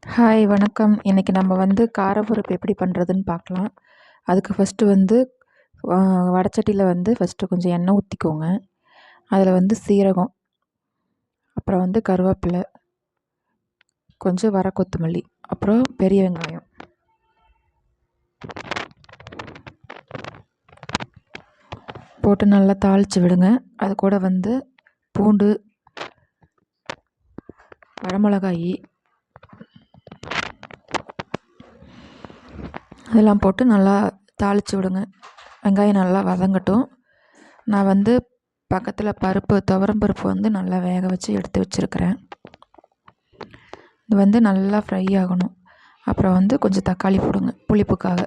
Hi வணக்கம். இன்றைக்கி நம்ம வந்து காரப்பருப்பு எப்படி பண்ணுறதுன்னு பார்க்கலாம். அதுக்கு ஃபஸ்ட்டு வந்து வடச்சட்டியில் வந்து ஃபஸ்ட்டு கொஞ்சம் எண்ணெய் ஊற்றிக்கோங்க. அதில் வந்து சீரகம், அப்புறம் வந்து கருவேப்பிலை, கொஞ்சம் வர கொத்தமல்லி, அப்புறம் பெரிய வெங்காயம் போட்டு நல்லா தாளித்து விடுங்க. அது கூட வந்து பூண்டு, வரமிளகாய் அதெல்லாம் போட்டு நல்லா தாளித்து விடுங்க. வெங்காயம் நல்லா வதங்கட்டும். நான் வந்து பக்கத்தில் துவரம் பருப்பு வந்து நல்லா வேக வச்சு எடுத்து வச்சுருக்கிறேன். இது வந்து நல்லா ஃப்ரை ஆகணும். அப்புறம் வந்து கொஞ்சம் தக்காளி போடுங்க, புளிப்புக்காக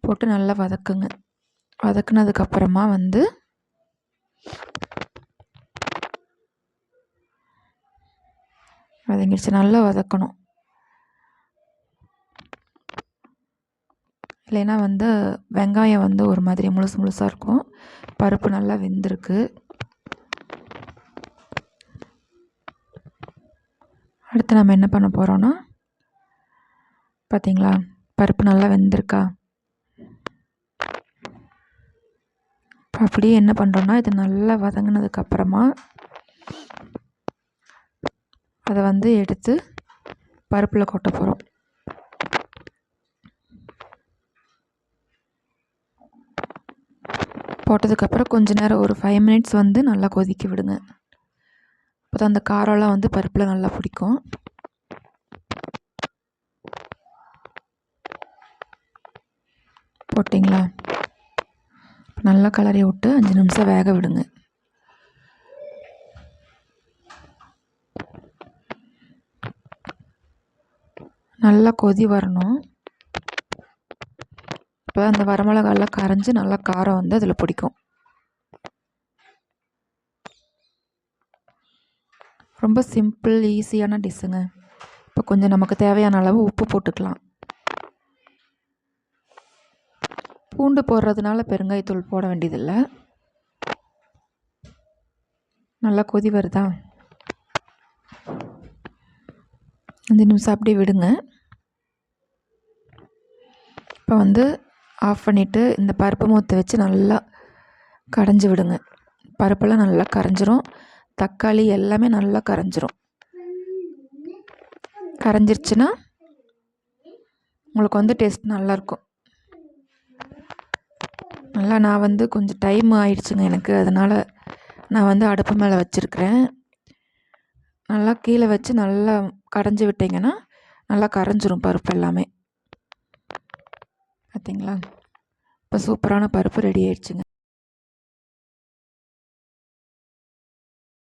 போட்டு நல்லா வதக்குங்க. வதக்குனதுக்கப்புறமா வந்து வதங்கிடுச்சு, நல்லா வதக்கணும். இல்லைன்னா வந்து வெங்காயம் வந்து ஒரு மாதிரி முழுசாக இருக்கும். பருப்பு நல்லா வெந்திருக்கு. அடுத்து நம்ம என்ன பண்ண போகிறோன்னா, பார்த்தீங்களா பருப்பு நல்லா வெந்திருக்கா? அப்படியே என்ன பண்ணுறோன்னா, இது நல்லா வதங்கினதுக்கப்புறமா அதை வந்து எடுத்து பருப்பில் கொட்ட போகிறோம். போட்டதுக்கப்புறம் கொஞ்ச நேரம் ஒரு 5 மினிட்ஸ் வந்து நல்லா கொதிக்க விடுங்க. அப்போ தான் அந்த காரம்லாம் வந்து பருப்பில் நல்லா பிடிக்கும். போட்டிங்களா? நல்லா கலரி விட்டு 5 நிமிஷம் வேக விடுங்க. நல்லா கொதி வரணும். அப்போ தான் அந்த வரமிளகாலாம் கரைஞ்சி நல்லா காரம் வந்து அதில் பிடிக்கும். ரொம்ப சிம்பிள் ஈஸியான டிஷ்ஷுங்க. இப்போ கொஞ்சம் நமக்கு தேவையான அளவு உப்பு போட்டுக்கலாம். பூண்டு போடுறதுனால பெருங்காயத்தூள் போட வேண்டியதில்லை. நல்லா கொதி வருதா? 5 நிமிஷம் அப்படியே விடுங்க. இப்போ வந்து ஆஃப் பண்ணிவிட்டு இந்த பருப்பு மூத்தை வச்சு நல்லா கடைஞ்சி விடுங்க. பருப்பெல்லாம் நல்லா கரைஞ்சிரும். தக்காளி எல்லாமே நல்லா கரைஞ்சிரும். கரைஞ்சிருச்சுன்னா உங்களுக்கு வந்து டேஸ்ட் நல்லாயிருக்கும். நல்லா நான் வந்து கொஞ்சம் டைம் ஆயிடுச்சுங்க எனக்கு, அதனால் நான் வந்து அடுப்பு மேலே வச்சுருக்கிறேன். நல்லா கீழே வச்சு நல்லா கடைஞ்சி விட்டிங்கன்னா நல்லா கரைஞ்சிரும் பருப்பு எல்லாமே. பார்த்தீங்களா? இப்போ சூப்பரான பருப்பு ரெடி ஆயிடுச்சுங்க.